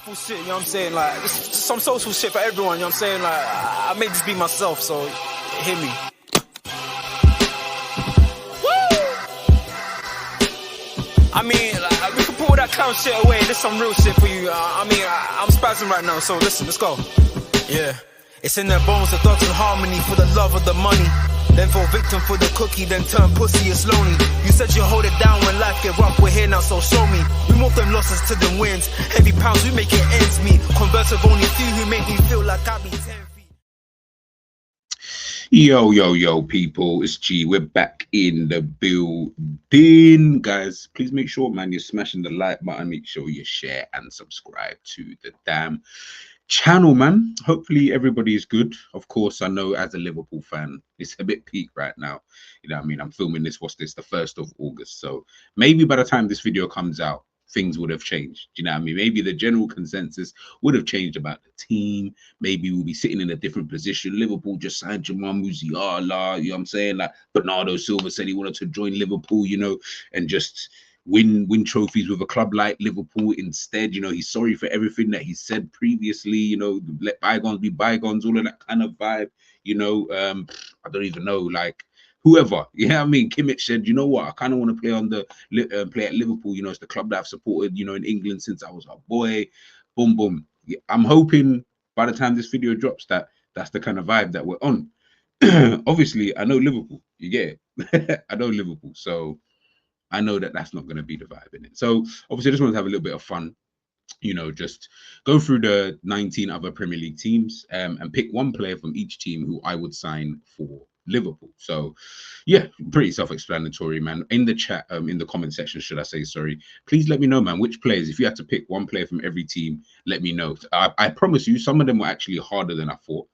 Social shit, you know what I'm saying? Like, some social shit for everyone, you know what I'm saying? Like, I made this be myself, so hear me. Woo! I mean, like, we can put all that clown shit away. This some real shit for you. I'm spazzing right now, so listen, let's go. Yeah. It's in their bones, the thugs in harmony for the love of the money. Then fall victim for the cookie, then turn pussy, it's lonely. You said you hold it down when life get rough, we're here now, so show me. We move them losses to them wins. Heavy pounds, we make it ends meet. Converse of only a few who make me feel like I be 10 feet. Yo, people, it's G. We're back in the building. Guys, please make sure, man, you're smashing the like button. Make sure you share and subscribe to the damn channel, man. Hopefully everybody is good. Of course, I know as a Liverpool fan, it's a bit peak right now. You know what I mean? I'm filming this, what's this, the 1st of August. So maybe by the time this video comes out, things would have changed. Do you know what I mean? Maybe the general consensus would have changed about the team. Maybe we'll be sitting in a different position. Liverpool just signed Jamal Musiala, you know what I'm saying? Like Bernardo Silva said he wanted to join Liverpool, you know, and just win trophies with a club like Liverpool instead. You know, he's sorry for everything that he said previously, you know, let bygones be bygones, all of that kind of vibe, you know. I don't even know, like whoever, you know what I mean? Kimmich said, you know what, I kind of want to play on the play at Liverpool, you know, it's the club that I've supported, you know, in England since I was a boy. Boom boom. Yeah, I'm hoping by the time this video drops that's the kind of vibe that we're on. Obviously I know Liverpool, you get it. I know Liverpool, so I know that that's not going to be the vibe in it. So obviously I just want to have a little bit of fun, you know, just go through the 19 other Premier League teams and pick one player from each team who I would sign for Liverpool. So yeah, pretty self-explanatory, man. In the chat, in the comment section, should I say, sorry, please let me know, man, which players, if you had to pick one player from every team, let me know. I promise you, some of them were actually harder than I thought,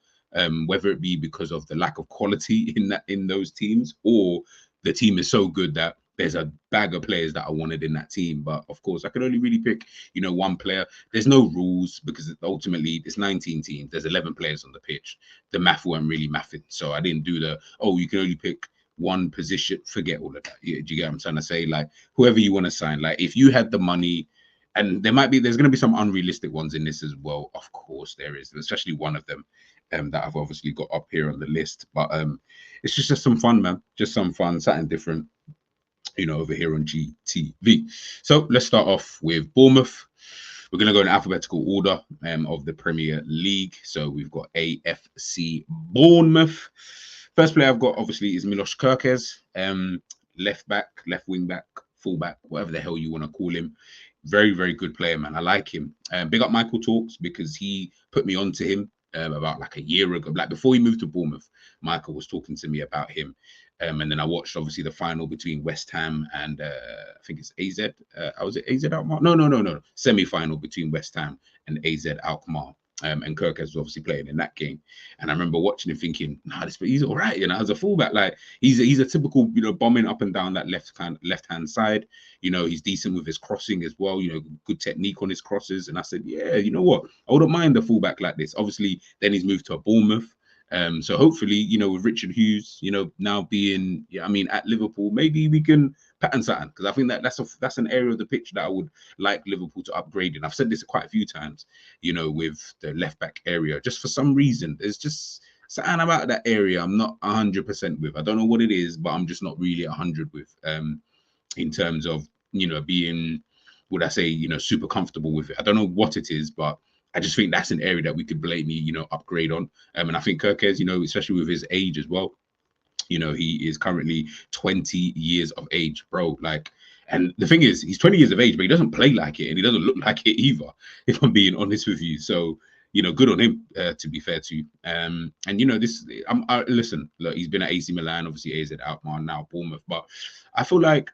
whether it be because of the lack of quality in those teams, or the team is so good that there's a bag of players that I wanted in that team. But of course, I could only really pick, you know, one player. There's no rules because ultimately it's 19 teams. There's 11 players on the pitch. The math weren't really mathing. So I didn't do the, oh, you can only pick one position. Forget all of that. Yeah, do you get what I'm trying to say? Like, whoever you want to sign, like if you had the money, and there's going to be some unrealistic ones in this as well. Of course there is, especially one of them that I've obviously got up here on the list. But it's just some fun, man. Just some fun, something different, you know, over here on GTV. So let's start off with Bournemouth. We're going to go in alphabetical order of the Premier League. So we've got AFC Bournemouth. First player I've got, obviously, is Milos Kerkez. Left back, left wing back, full back, whatever the hell you want to call him. Very, very good player, man. I like him. Big up Michael Talks, because he put me on to him about like a year ago. Like before he moved to Bournemouth, Michael was talking to me about him. And then I watched obviously the final between West Ham and I think it's AZ. Was it AZ Alkmaar? No. Semi-final between West Ham and AZ Alkmaar. And Kirk was obviously playing in that game. And I remember watching him thinking, he's all right, you know, as a fullback. Like he's a typical, you know, bombing up and down that left-hand side. You know, he's decent with his crossing as well, you know, good technique on his crosses. And I said, yeah, you know what? I wouldn't mind a fullback like this. Obviously, then he's moved to Bournemouth. So hopefully, you know, with Richard Hughes, you know, now being, at Liverpool, maybe we can pattern something, because I think that's an area of the pitch that I would like Liverpool to upgrade in. I've said this quite a few times, you know, with the left back area. Just for some reason, there's just something about that area I'm not 100% with. I don't know what it is, but I'm just not really 100 with. In terms of, you know, being, would I say, you know, super comfortable with it. I don't know what it is, but I just think that's an area that we could blatantly, you know, upgrade on. And I think Kerkez, you know, especially with his age as well, you know, he is currently 20 years of age, bro. Like, and the thing is, he's 20 years of age, but he doesn't play like it, and he doesn't look like it either, if I'm being honest with you. So, you know, good on him, to be fair to you. And, you know, listen, look, he's been at AC Milan, obviously AZ Alkmaar, now Bournemouth. But I feel like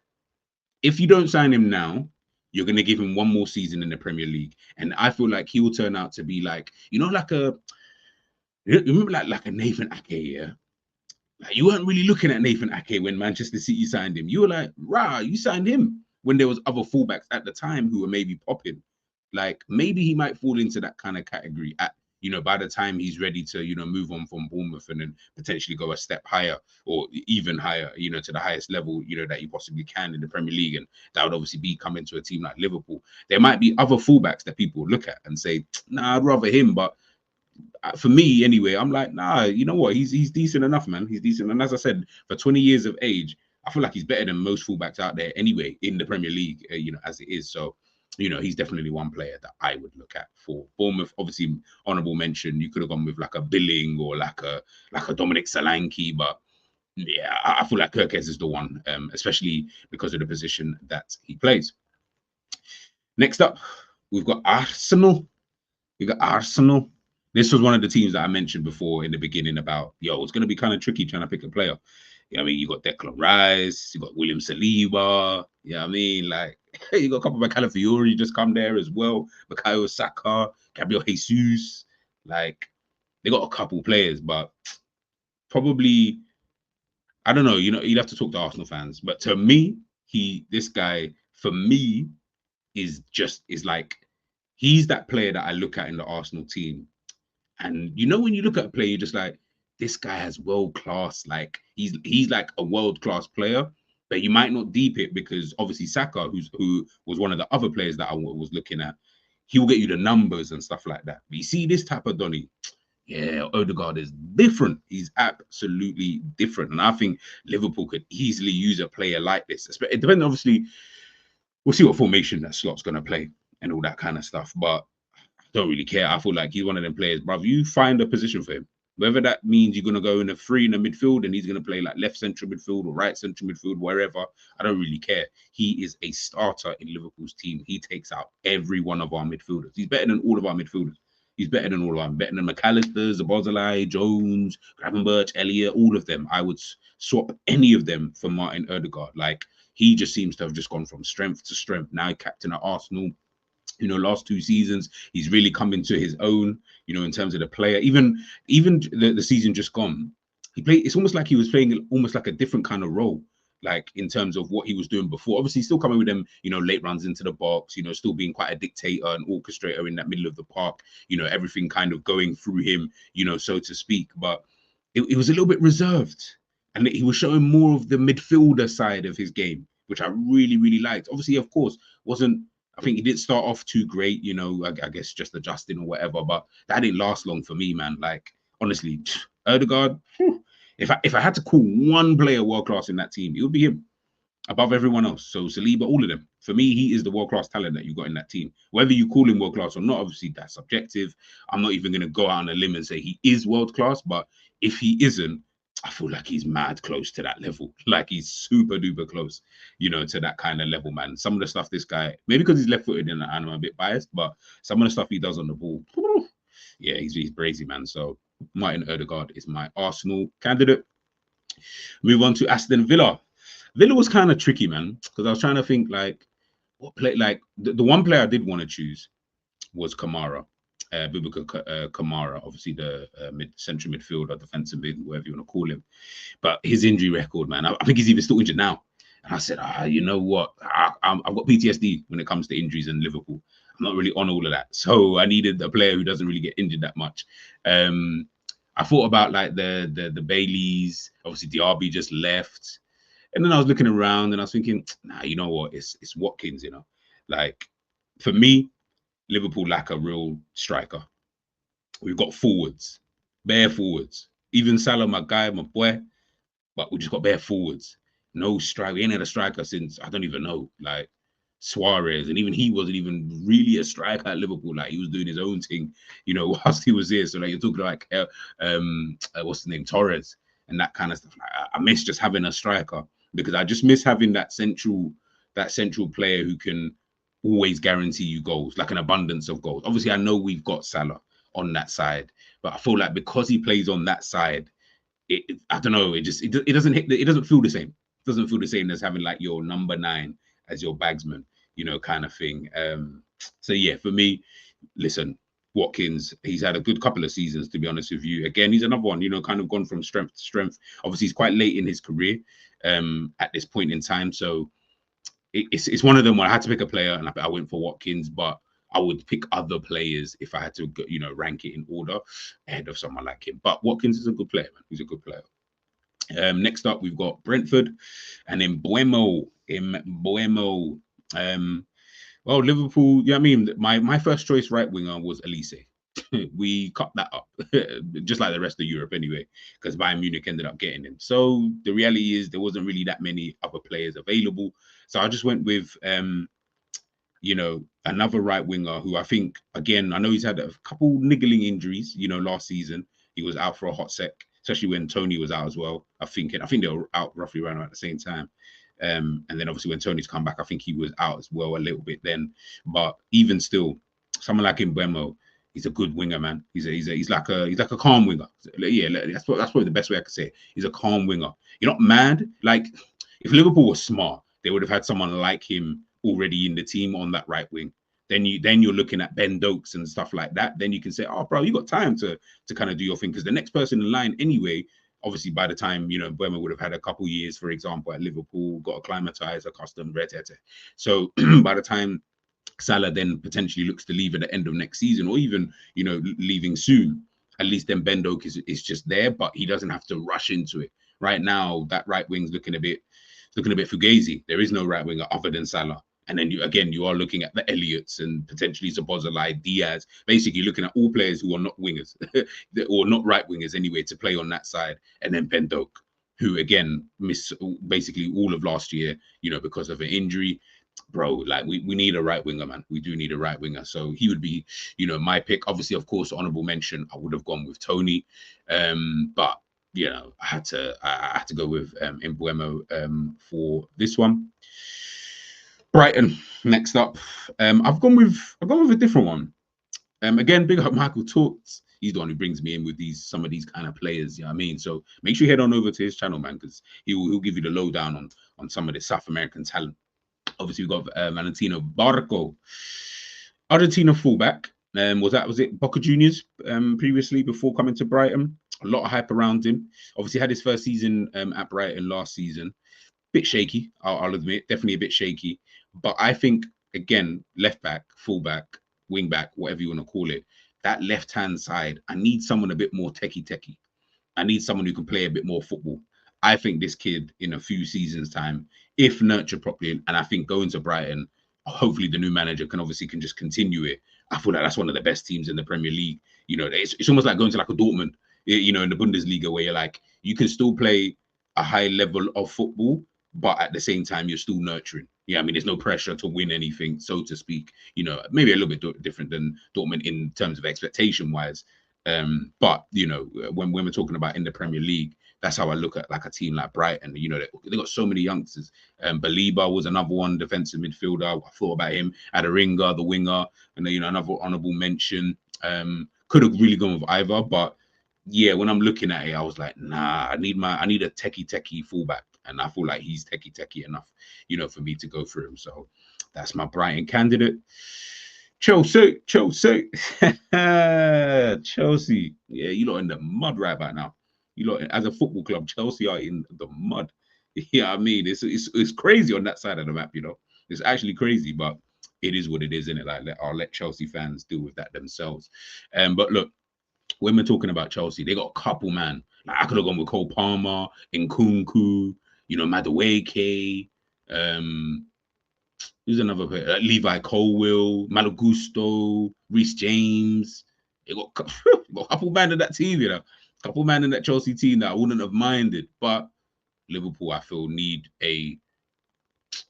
if you don't sign him now, you're going to give him one more season in the Premier League. And I feel like he will turn out to be like, you know, remember like a Nathan Ake, yeah? Like, you weren't really looking at Nathan Ake when Manchester City signed him. You were like, rah, you signed him when there was other fullbacks at the time who were maybe popping. Like, maybe he might fall into that kind of category at you know, by the time he's ready to, you know, move on from Bournemouth and then potentially go a step higher or even higher, you know, to the highest level, you know, that you possibly can in the Premier League. And that would obviously be coming to a team like Liverpool. There might be other fullbacks that people look at and say, nah, I'd rather him. But for me anyway, I'm like, nah, you know what? He's decent enough, man. He's decent. And as I said, for 20 years of age, I feel like he's better than most fullbacks out there anyway in the Premier League, you know, as it is. So, you know, he's definitely one player that I would look at for Bournemouth. Obviously, honourable mention. You could have gone with like a Billing or like a Dominic Solanke, but yeah, I feel like Kirkez is the one, especially because of the position that he plays. Next up, we've got Arsenal. This was one of the teams that I mentioned before in the beginning about, yo, it's going to be kind of tricky trying to pick a player. Yeah, I mean, you got Declan Rice, you got William Saliba. Yeah, I mean, like, you got a couple of Calafiori just come there as well. Bukayo Saka, Gabriel Jesus. Like, they got a couple players, but probably, I don't know, you know, you'd have to talk to Arsenal fans. But to me, this guy, for me, is like, he's that player that I look at in the Arsenal team. And you know, when you look at a player, you're just like, this guy has world class. Like he's like a world class player, but you might not deep it because obviously Saka, who was one of the other players that I was looking at, he will get you the numbers and stuff like that. But you see this type of Donny, yeah, Odegaard is different. He's absolutely different, and I think Liverpool could easily use a player like this. It depends, obviously. We'll see what formation that Slot's going to play and all that kind of stuff, but I don't really care. I feel like he's one of them players, bruv. You find a position for him. Whether that means you're going to go in a three in the midfield and he's going to play like left central midfield or right central midfield, wherever, I don't really care. He is a starter in Liverpool's team. He takes out every one of our midfielders. He's better than all of our midfielders. He's better than all of them. Better than McAllister, Zabozalai, Jones, Gravenberch, Elliott, all of them. I would swap any of them for Martin Odegaard. Like, he just seems to have just gone from strength to strength. Now captain at Arsenal. You know, last 2 seasons, he's really come into his own, you know, in terms of the player. Even the season just gone, he played, it's almost like he was playing almost like a different kind of role, like in terms of what he was doing before. Obviously, still coming with them, you know, late runs into the box, you know, still being quite a dictator and orchestrator in that middle of the park, you know, everything kind of going through him, you know, so to speak. But it was a little bit reserved. And he was showing more of the midfielder side of his game, which I really, really liked. Obviously, of course, I think he didn't start off too great, you know, I guess just adjusting or whatever, but that didn't last long for me, man. Like, honestly, Odegaard, if I had to call one player world-class in that team, it would be him above everyone else. So Saliba, all of them. For me, he is the world-class talent that you got in that team. Whether you call him world-class or not, obviously that's subjective. I'm not even going to go out on a limb and say he is world-class, but if he isn't, I feel like he's mad close to that level. Like he's super duper close, you know, to that kind of level, man. Some of the stuff this guy, maybe because he's left-footed and I'm a bit biased, but some of the stuff he does on the ball, yeah, he's crazy, man. So Martin Odegaard is my Arsenal candidate. Move on to Aston Villa. Villa was kind of tricky, man, because I was trying to think like what play. Like the one player I did want to choose was Kamara. Boubacar Kamara, obviously the central midfielder, defensive mid, whatever you want to call him. But his injury record, man, I think he's even still injured now. And I said, you know what? I've got PTSD when it comes to injuries in Liverpool. I'm not really on all of that. So I needed a player who doesn't really get injured that much. I thought about like the Baileys. Obviously, Diaby just left. And then I was looking around and I was thinking, nah, you know what? It's Watkins, you know. Like, for me, Liverpool lack a real striker. We've got forwards, bare forwards. Even Salah, my guy, my boy, but we just got bare forwards. No strike. We ain't had a striker since, I don't even know, like Suarez. And even he wasn't even really a striker at Liverpool. Like, he was doing his own thing, you know, whilst he was here. So, like, you're talking like, what's the name? Torres and that kind of stuff. Like, I miss just having a striker because I just miss having that central player who can always guarantee you goals, like an abundance of goals. Obviously, I know we've got Salah on that side, but I feel like because he plays on that side, I don't know, it doesn't feel the same. It doesn't feel the same as having like your number 9 as your bagsman, you know, kind of thing. So yeah, for me, listen, Watkins, he's had a good couple of seasons, to be honest with you. Again, he's another one, you know, kind of gone from strength to strength. Obviously, he's quite late in his career at this point in time, so it's one of them where I had to pick a player and I went for Watkins, but I would pick other players if I had to, you know, rank it in order ahead of someone like him. But Watkins is a good player, man. He's a good player. Next up, we've got Brentford, and then Buemo. Well, Liverpool. Yeah, I mean, my first choice right winger was Elise. We cut that up, just like the rest of Europe anyway, because Bayern Munich ended up getting him. So the reality is there wasn't really that many other players available. So I just went with, you know, another right winger who I think, again, I know he's had a couple niggling injuries. You know, last season he was out for a hot sec, especially when Tony was out as well. I think they were out roughly around at the same time. And then obviously when Tony's come back, I think he was out as well a little bit then. But even still, someone like Mbeumo, he's a good winger, man. He's like a calm winger. Yeah, that's probably the best way I could say it. He's a calm winger. You're not mad. Like if Liverpool was smart, they would have had someone like him already in the team on that right wing. Then you're looking at Ben Dokes and stuff like that. Then you can say, oh, bro, you got time to kind of do your thing, because the next person in line anyway. Obviously, by the time, you know, Burma would have had a couple years, for example, at Liverpool, got acclimatized, accustomed, So by the time Salah then potentially looks to leave at the end of next season, or even, you know, leaving soon, at least then Ben Doak is just there, but he doesn't have to rush into it. Right now, that right wing's looking a bit fugazi. There is no right winger other than Salah. And then you are looking at the Elliots and potentially Szoboszlai, Diaz, basically looking at all players who are not wingers or not right wingers anyway to play on that side. And then Ben Doak, who again missed basically all of last year, you know, because of an injury. Bro, like we need a right winger, man. We do need a right winger. So he would be, you know, my pick. Obviously, of course, honorable mention, I would have gone with Tony. But you know, I had to go with Mbeumo for this one. Brighton, next up. I've gone with a different one. Again, big up Michael Talks. He's the one who brings me in with some of these kind of players. You know what I mean? So make sure you head on over to his channel, man, because he'll give you the lowdown on some of the South American talent. Obviously, we've got Valentino Barco, Argentina fullback. Was it Boca Juniors previously before coming to Brighton? A lot of hype around him. Obviously, had his first season at Brighton last season. Bit shaky, I'll admit, definitely a bit shaky. But I think, again, left back, fullback, wing back, whatever you want to call it, that left-hand side, I need someone a bit more techie. I need someone who can play a bit more football. I think this kid in a few seasons' time, if nurtured properly, and I think going to Brighton, hopefully the new manager can just continue it. I feel like that's one of the best teams in the Premier League. You know, it's almost like going to like a Dortmund, you know, in the Bundesliga, where you're like, you can still play a high level of football, but at the same time, you're still nurturing. Yeah, I mean, there's no pressure to win anything, so to speak. You know, maybe a little bit different than Dortmund in terms of expectation-wise. But, you know, when we're talking about in the Premier League, that's how I look at like a team like Brighton. You know, they got so many youngsters. Baliba was another one, defensive midfielder. I thought about him. Aderinga, the winger, and you know, another honourable mention. Could have really gone with either, but yeah, when I'm looking at it, I was like, nah, I need a techie fullback, and I feel like he's techie enough, you know, for me to go through him. So that's my Brighton candidate. Chelsea. Chelsea. Yeah, you lot in the mud right about now. You lot, as a football club, Chelsea are in the mud. Yeah, I mean, it's crazy on that side of the map, you know. It's actually crazy, but it is what it is, isn't it? Like, I'll let Chelsea fans deal with that themselves. But look, when we're talking about Chelsea, they got a couple, man. Like, I could have gone with Cole Palmer, Nkunku, you know, Madueke, who's another player? Levi Colwill, Malagusto, Reece James. They got a couple man in that team, you know. A couple man in that Chelsea team that I wouldn't have minded. But Liverpool, I feel, need a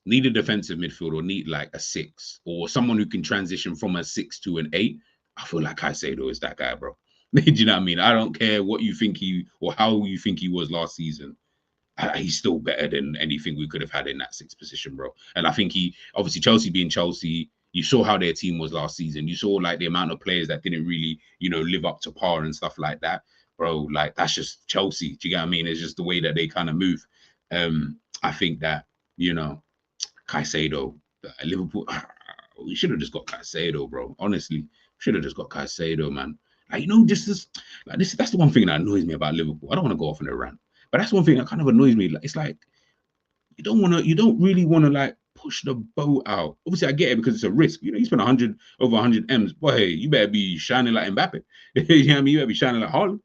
defensive midfield, or need like a 6, or someone who can transition from a 6 to an 8. I feel like Caicedo is that guy, bro. Do you know what I mean? I don't care what you think or how you think he was last season. He's still better than anything we could have had in that 6th position, bro. And I think obviously Chelsea being Chelsea, you saw how their team was last season. You saw like the amount of players that didn't really, you know, live up to par and stuff like that, bro. Like, that's just Chelsea. Do you get what I mean? It's just the way that they kind of move. I think that, you know, Caicedo, Liverpool, we should have just got Caicedo, bro. Honestly, should have just got Caicedo, man. Like, you know, that's the one thing that annoys me about Liverpool. I don't want to go off on a rant, but that's one thing that kind of annoys me. Like, it's like you don't really want to like push the boat out. Obviously, I get it because it's a risk. You spend over 100 M's. Boy, hey, you better be shining like Mbappe. You know what I mean? You better be shining like Haaland.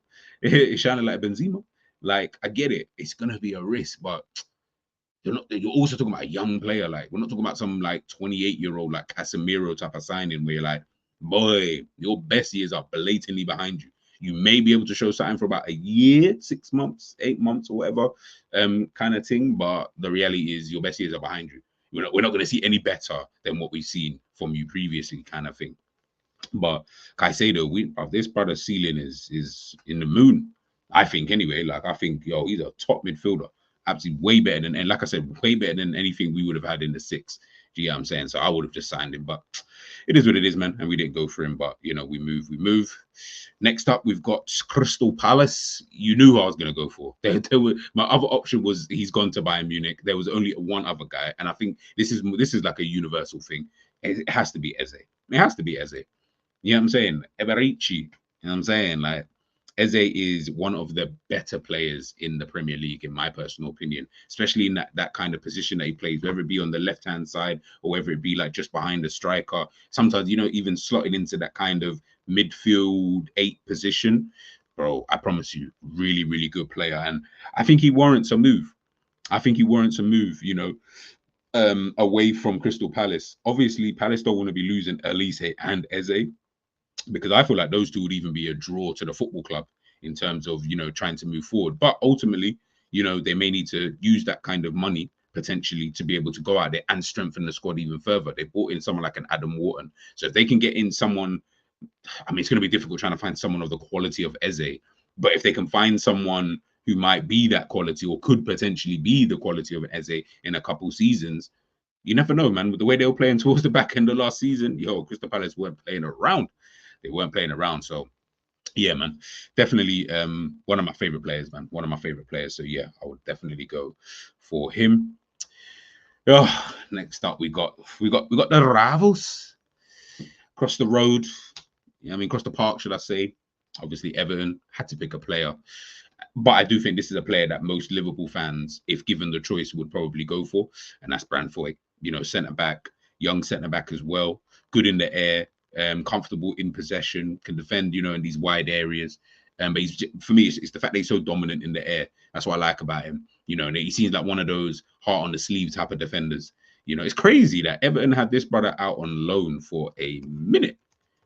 Shining like Benzema. Like, I get it. It's gonna be a risk, but you're also talking about a young player. Like, we're not talking about some like 28-year-old like Casemiro type of signing where you're like, boy, your best years are blatantly behind you. You may be able to show something for about a year, 6 months, 8 months, or whatever, kind of thing. But the reality is your best years are behind you. We're not going to see any better than what we've seen from you previously, kind of thing. But Caicedo, this brother's ceiling is in the moon. I think anyway. Like, I think he's a top midfielder. Absolutely way better than, and like I said, way better than anything we would have had in the six. Do you get what I'm saying? So I would have just signed him, but it is what it is, man. And we didn't go for him, but we move. Next up, we've got Crystal Palace. You knew who I was going to go for. My other option was he's gone to Bayern Munich. There was only one other guy, and I think this is like a universal thing. It has to be Eze. It has to be Eze. You know what I'm saying? Eberici. You know what I'm saying? Like, Eze is one of the better players in the Premier League, in my personal opinion, especially in that kind of position that he plays, whether it be on the left-hand side or whether it be like just behind the striker. Sometimes, even slotted into that kind of midfield 8 position. Bro, I promise you, really, really good player. And I think he warrants a move. Away from Crystal Palace. Obviously, Palace don't want to be losing Elise and Eze, because I feel like those two would even be a draw to the football club in terms of, trying to move forward. But ultimately, they may need to use that kind of money potentially to be able to go out there and strengthen the squad even further. They brought in someone like an Adam Wharton. So if they can get in someone, I mean, it's going to be difficult trying to find someone of the quality of Eze, but if they can find someone who might be that quality or could potentially be the quality of an Eze in a couple seasons, you never know, man. With the way they were playing towards the back end of last season, Crystal Palace weren't playing around. They weren't playing around. So, yeah, man, definitely one of my favorite players, man. One of my favorite players. So, yeah, I would definitely go for him. Oh, next up, we got the rivals across the road. Across the park, should I say? Obviously, Everton had to pick a player. But I do think this is a player that most Liverpool fans, if given the choice, would probably go for. And that's Brentford, centre-back, young centre-back as well. Good in the air. Comfortable in possession, can defend, in these wide areas. But for me, it's the fact that he's so dominant in the air. That's what I like about him. And he seems like one of those heart on the sleeve type of defenders. It's crazy that Everton had this brother out on loan for a minute.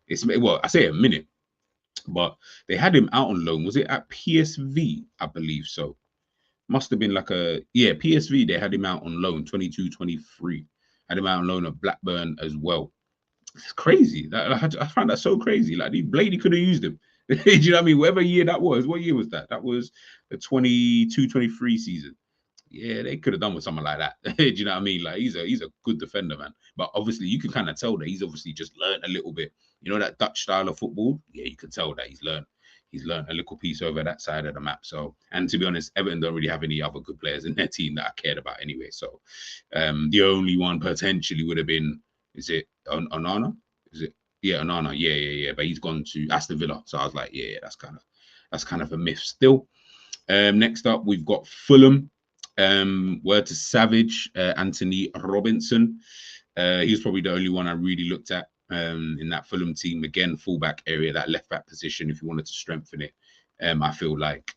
I say a minute, but they had him out on loan. Was it at PSV? I believe so. Must have been PSV. They had him out on loan, 22-23. Had him out on loan at Blackburn as well. It's crazy. I find that so crazy. Like, Blady could have used him. Do you know what I mean? Whatever year that was. What year was that? That was the 22-23 season. Yeah, they could have done with someone like that. Do you know what I mean? Like, he's a good defender, man. But obviously, you can kind of tell that he's obviously just learned a little bit. That Dutch style of football. Yeah, you can tell that he's learned a little piece over that side of the map. So, and to be honest, Everton don't really have any other good players in their team that I cared about anyway. So, the only one potentially would have been, is it Onana? Is it? Yeah, Onana. Yeah. But he's gone to Aston Villa. So I was like, yeah, that's kind of a myth still. Next up, we've got Fulham. Word to Savage, Anthony Robinson. He was probably the only one I really looked at in that Fulham team. Again, fullback area, that left back position. If you wanted to strengthen it, I feel like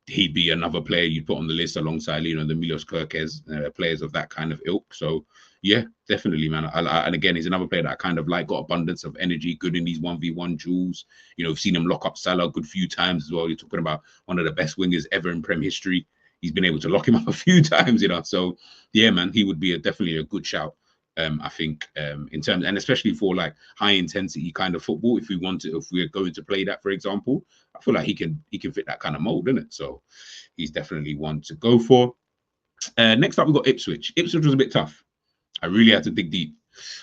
he'd be another player you'd put on the list alongside, the Milos Kerkez, players of that kind of ilk. So yeah, definitely, man. And again, he's another player that I kind of like, got abundance of energy, good in these 1v1 duels. We've seen him lock up Salah a good few times as well. You're talking about one of the best wingers ever in Prem history. He's been able to lock him up a few times, So yeah, man, he would be definitely a good shout. I think in terms, and especially for like high intensity kind of football, if we're going to play that, for example, I feel like he can fit that kind of mold, isn't it? So he's definitely one to go for. Next up, we've got Ipswich. Ipswich was a bit tough. I really had to dig deep,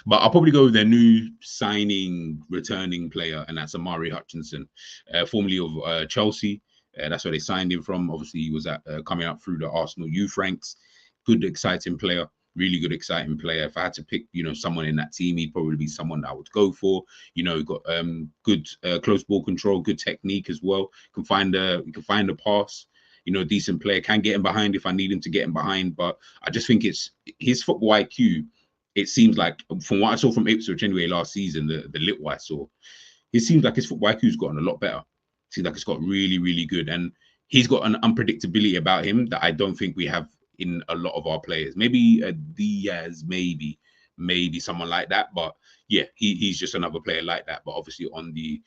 but I'll probably go with their new returning player, and that's Amari Hutchinson, formerly of Chelsea. That's where they signed him from. Obviously, he was coming up through the Arsenal youth ranks. Good, exciting player. Really good, exciting player. If I had to pick, someone in that team, he'd probably be someone that I would go for. Got good close ball control, good technique as well. Can find a pass. Decent player. Can get him behind if I need him to get him behind. But I just think it's his football IQ it seems like from what I saw from Ipswich anyway last season, the little I saw, it seems like his football IQ's gotten a lot better. It seems like it's got really, really good. And he's got an unpredictability about him that I don't think we have in a lot of our players. Maybe a Diaz, maybe someone like that. But yeah, he's just another player like that. But obviously on the,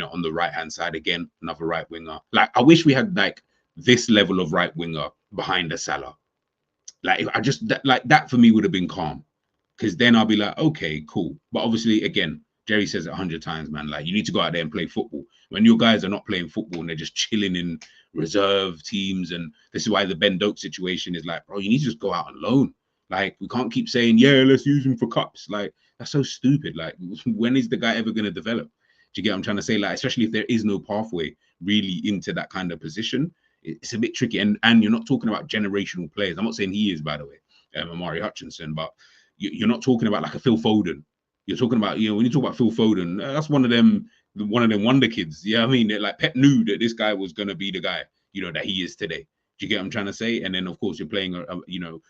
on the right-hand side, again, another right winger. Like, I wish we had like this level of right winger behind the Salah. Like, if I just, that for me would have been calm. Because then I'll be like, okay, cool. But obviously, again, Jerry says it 100 times, man. Like, you need to go out there and play football. When your guys are not playing football and they're just chilling in reserve teams, and this is why the Ben Doak situation is like, bro, you need to just go out on loan. Like, we can't keep saying, yeah, let's use him for cups. Like, that's so stupid. Like, when is the guy ever going to develop? Do you get what I'm trying to say? Like, especially if there is no pathway really into that kind of position, it's a bit tricky. And you're not talking about generational players. I'm not saying he is, by the way, Amari Hutchinson, but you're not talking about like a Phil Foden. You're talking about, when you talk about Phil Foden, that's one of them wonder kids. Yeah, I mean, like Pep knew that this guy was going to be the guy, that he is today. Do you get what I'm trying to say? And then, of course, you're playing,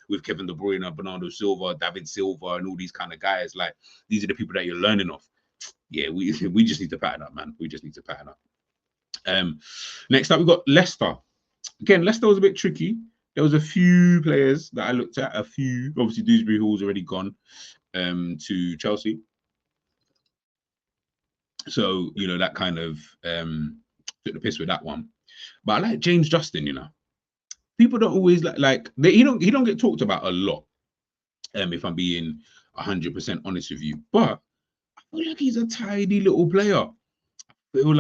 with Kevin De Bruyne, Bernardo Silva, David Silva, and all these kind of guys. Like, these are the people that you're learning off. Yeah, we just need to pattern up, man. We just need to pattern up. Next up, we've got Leicester. Again, Leicester was a bit tricky. There was a few players that I looked at, obviously Dewsbury Hall's already gone to Chelsea. So, that kind of took the piss with that one. But I like James Justin, People don't always he don't get talked about a lot, if I'm being 100% honest with you. But I feel like he's a tidy little player. Got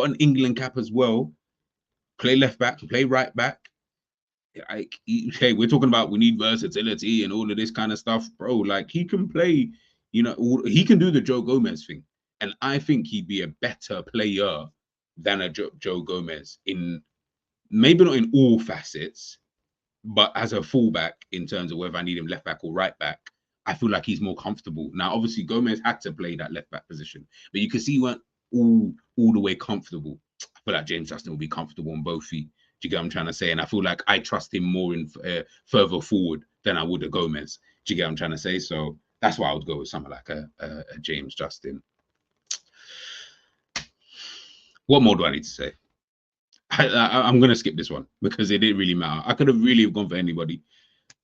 an England cap as well. Play left back, play right back. Like, hey, we're talking about we need versatility and all of this kind of stuff, bro. Like, he can play, he can do the Joe Gomez thing, and I think he'd be a better player than a Joe Gomez in maybe not in all facets, but as a fullback in terms of whether I need him left back or right back, I feel like he's more comfortable. Now, obviously, Gomez had to play that left back position, but you can see he weren't all the way comfortable. I feel like James Justin will be comfortable on both feet. Do you get what I'm trying to say? And I feel like I trust him more in further forward than I would a Gomez. Do you get what I'm trying to say? So that's why I would go with someone like a James Justin. What more do I need to say? I'm going to skip this one because it didn't really matter. I could have really gone for anybody.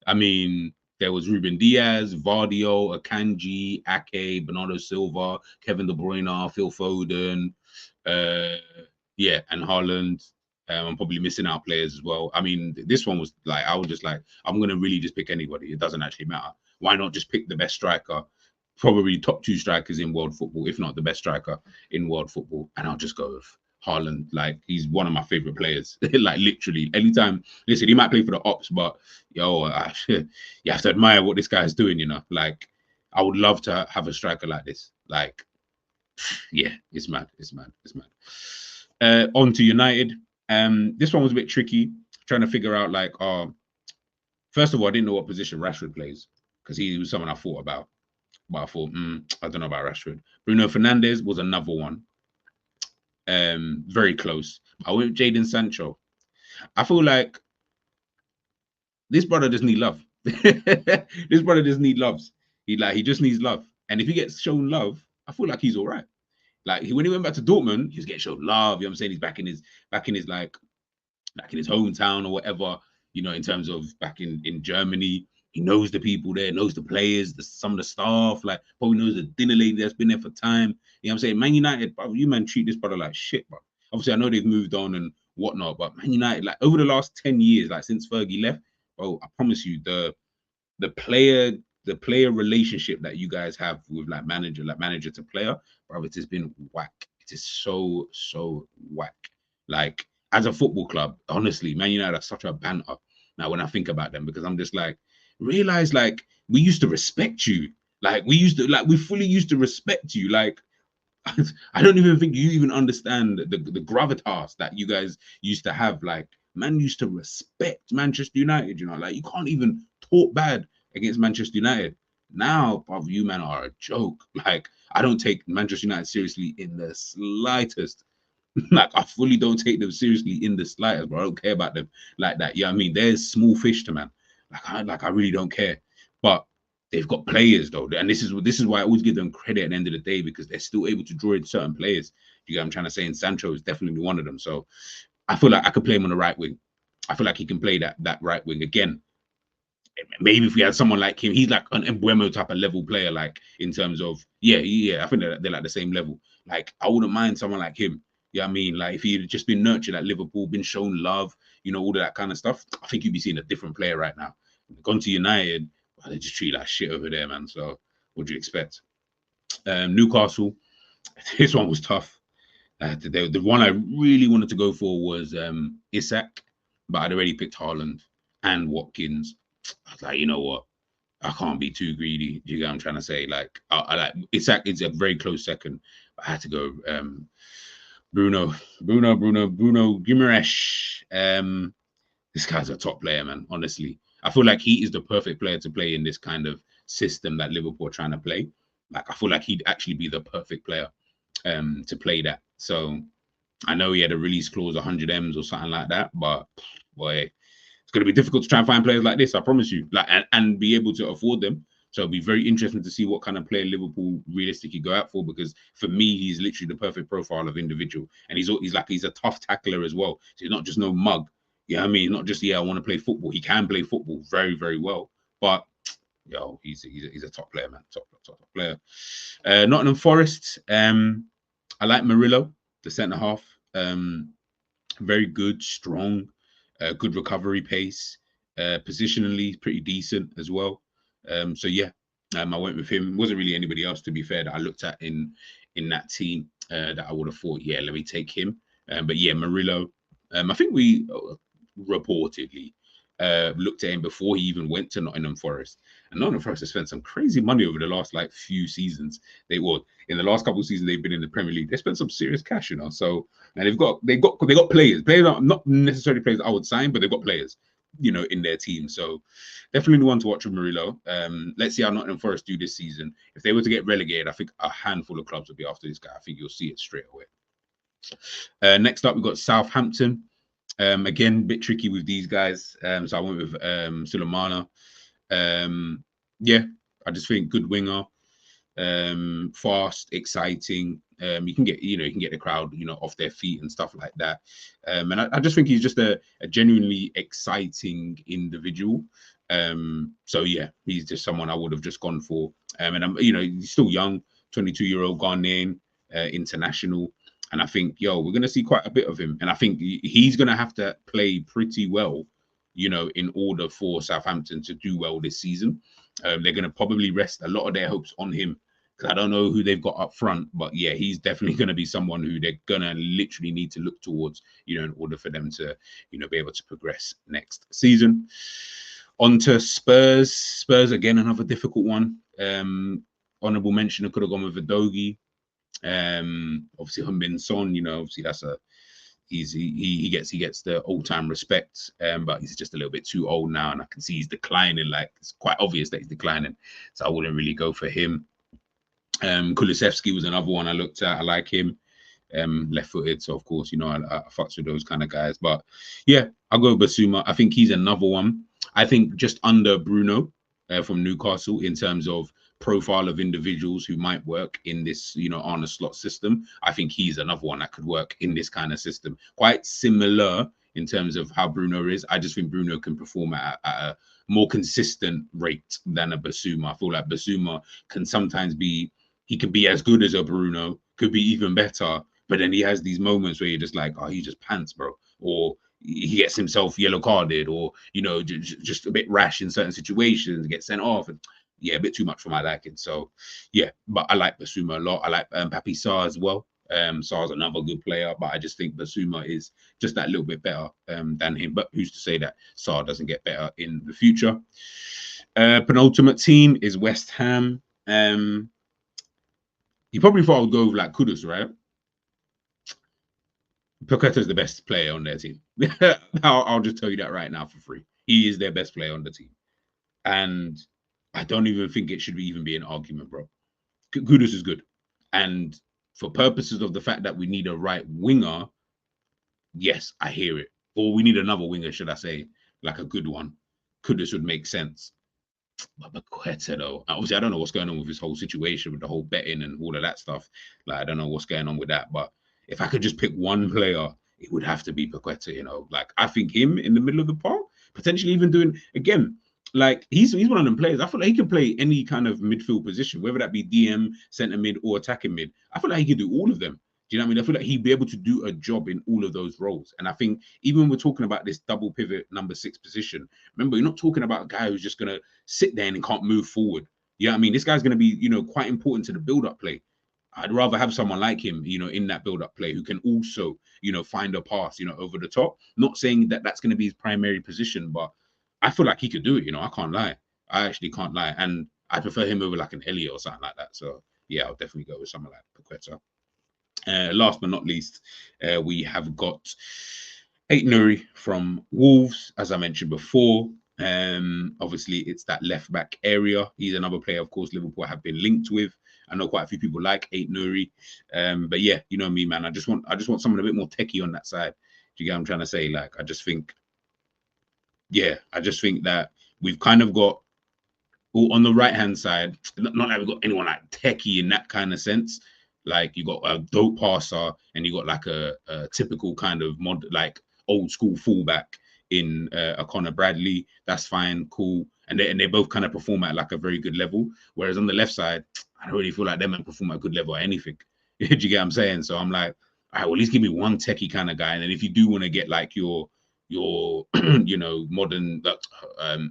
I mean, there was Ruben Diaz, Vardio, Akanji, Ake, Bernardo Silva, Kevin De Bruyne, Phil Foden, and Haaland. I'm probably missing out players as well. I mean, this one was like, I was just like, I'm going to really just pick anybody. It doesn't actually matter. Why not just pick the best striker? Probably top 2 strikers in world football, if not the best striker in world football. And I'll just go with Haaland. Like, he's one of my favorite players. Like, literally, anytime. Listen, he might play for the Ops, but you have to admire what this guy's doing, Like, I would love to have a striker like this. Like, yeah, it's mad. On to United. This one was a bit tricky, trying to figure out, like, first of all, I didn't know what position Rashford plays because he was someone I thought about. But I thought, I don't know about Rashford. Bruno Fernandes was another one. Very close. I went with Jadon Sancho. I feel like this brother just needs love. This brother just needs love. He just needs love. And if he gets shown love, I feel like he's all right. Like, when he went back to Dortmund, he was getting shown love. You know what I'm saying? He's back in his hometown or whatever, in terms of back in Germany. He knows the people there, knows the players, some of the staff, like, probably knows the dinner lady that's been there for time. You know what I'm saying? Man United, bro, you man treat this brother like shit, bro. Obviously, I know they've moved on and whatnot, but Man United, like, over the last 10 years, like, since Fergie left, bro, I promise you, the player relationship that you guys have with manager to player, bro, it has been whack. It is so whack. Like, as a football club, honestly, Man United are such a banter now when I think about them, because I'm just like, realize, like, we used to respect you. Like, we fully used to respect you. Like, I don't even think you even understand the gravitas that you guys used to have. Like, man used to respect Manchester United, like, you can't even talk bad against Manchester United. Now, bruv, you man are a joke. Like, I don't take Manchester United seriously in the slightest. Like, I fully don't take them seriously in the slightest, bro. I don't care about them like that. Yeah, I mean, there's small fish to man. Like, I really don't care. but they've got players though, and this is why I always give them credit at the end of the day, because they're still able to draw in certain players. You get what I'm trying to say? And Sancho is definitely one of them. So I feel like I could play him on the right wing. I feel like he can play that right wing again. Maybe if we had someone like him, he's like an Embuemo type of level player, like in terms of I think they're like the same level. Like I wouldn't mind someone like him. Yeah, I mean, like if he'd just been nurtured at Liverpool, been shown love, all of that kind of stuff, I think you'd be seeing a different player right now. Gone to United, well, they just treat like shit over there, man. So what do you expect? Newcastle, this one was tough. The one I really wanted to go for was Isak, but I'd already picked Haaland and Watkins. I was like, you know what? I can't be too greedy. Do you get what I'm trying to say? Like, I like Isak is a very close second. But I had to go Bruno Guimaraes. This guy's a top player, man. Honestly, I feel like he is the perfect player to play in this kind of system that Liverpool are trying to play. Like, I feel like he'd actually be the perfect player to play that. So I know he had a release clause, 100 M's or something like that, but boy, it's going to be difficult to try and find players like this, I promise you, like and be able to afford them. So it'll be very interesting to see what kind of player Liverpool realistically go out for, because for me, he's literally the perfect profile of individual. And he's a tough tackler as well. So he's not just no mug. Yeah, I mean, not just, I want to play football. He can play football very, very well. But, he's a top player, man. Top player. Nottingham Forest. I like Murillo, the centre-half. Very good, strong, good recovery pace. Positionally, pretty decent as well. So I went with him. Wasn't really anybody else, to be fair, that I looked at in that team that I would have thought, let me take him. But Murillo. I think we reportedly looked at him before he even went to Nottingham Forest. And Nottingham Forest has spent some crazy money over the last few seasons. In the last couple of seasons they've been in the Premier League. They spent some serious cash, So, and they've got players. Players are not necessarily players I would sign, but they've got players, in their team. So definitely the one to watch with Murillo. Let's see how Nottingham Forest do this season. If they were to get relegated, I think a handful of clubs would be after this guy. I think you'll see it straight away. Next up, we've got Southampton. Again, a bit tricky with these guys. So I went with Sulemana. I just think good winger, fast, exciting. You can get the crowd, off their feet and stuff like that. And I just think he's just a genuinely exciting individual. He's just someone I would have just gone for. And I'm, he's still young, 22-year-old Ghanaian international. And I think, we're going to see quite a bit of him. And I think he's going to have to play pretty well, in order for Southampton to do well this season. They're going to probably rest a lot of their hopes on him, because I don't know who they've got up front. But, he's definitely going to be someone who they're going to literally need to look towards, in order for them to, be able to progress next season. On to Spurs. Spurs, again, another difficult one. Honourable mention, I could have gone with Udogie. Obviously Heung-min Son, obviously that's he gets the all-time respect, but he's just a little bit too old now, and I can see he's declining. Like, it's quite obvious that he's declining, so I wouldn't really go for him. Kulusevski was another one I looked at. I like him, left-footed, so of course, I fucks with those kind of guys. But I'll go with Basuma. I think he's another one. I think just under Bruno from Newcastle in terms of profile of individuals who might work in this, on a slot system. I think he's another one that could work in this kind of system. Quite similar in terms of how Bruno is. I just think Bruno can perform at a more consistent rate than a Basuma. I feel like Basuma can sometimes he can be as good as a Bruno, could be even better, but then he has these moments where you're just like, he just pants, bro. Or he gets himself yellow carded, or, just a bit rash in certain situations, gets sent off. And a bit too much for my liking. So, but I like Basuma a lot. I like Papi Sarr as well. Sarr's another good player, but I just think Basuma is just that little bit better than him. But who's to say that Sarr doesn't get better in the future? Penultimate team is West Ham. You probably thought I would go with like Kudus, right? Paqueta's the best player on their team. I'll just tell you that right now for free. He is their best player on the team. And I don't even think it should even be an argument, bro. Kudus is good. And for purposes of the fact that we need a right winger, yes, I hear it. Or we need another winger, should I say, like a good one. Kudus would make sense. But Paqueta, though, obviously, I don't know what's going on with his whole situation with the whole betting and all of that stuff. Like, I don't know what's going on with that. But if I could just pick one player, it would have to be Paqueta. You know, like I think him in the middle of the park, potentially even doing again. Like he's one of them players. I feel like he can play any kind of midfield position, whether that be DM, centre mid, or attacking mid. I feel like he can do all of them. Do you know what I mean? I feel like he'd be able to do a job in all of those roles. And I think even when we're talking about this double pivot number 6 position, remember, you're not talking about a guy who's just gonna sit there and can't move forward. You know what I mean? This guy's gonna be, quite important to the build-up play. I'd rather have someone like him, in that build-up play who can also, find a pass, over the top. Not saying that that's going to be his primary position, but I feel like he could do it. I can't lie. I actually can't lie, and I prefer him over like an Elliot or something like that. So yeah, I'll definitely go with someone like Paqueta. Last but not least, we have got Aït-Nouri from Wolves, as I mentioned before. Obviously, it's that left back area. He's another player, of course, Liverpool have been linked with. I know quite a few people like Aït-Nouri, but yeah, you know me, man. I just want someone a bit more techie on that side. Do you get what I'm trying to say? Like, I just think that we've kind of got on the right hand side. Not that we've got anyone like techie in that kind of sense. Like you got a dope passer and you got like a typical kind of like old school fullback in a Connor Bradley. That's fine, cool. And they both kind of perform at like a very good level. Whereas on the left side, I don't really feel like them perform at a good level or anything. Do you get what I'm saying? So I'm like, all right, well, at least give me one techie kind of guy. And then if you do want to get like your modern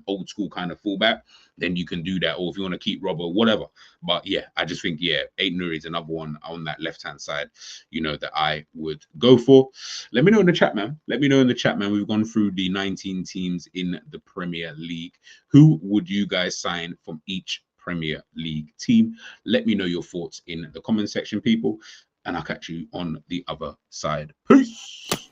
old school kind of fullback, then you can do that. Or if you want to keep Robbo, whatever. But yeah, I just think Aït-Nouri is another one on that left hand side, that I would go for. Let me know in the chat, man. We've gone through the 19 teams in the Premier League. Who would you guys sign from each Premier League team? Let me know your thoughts in the comment section, people, and I'll catch you on the other side. Peace.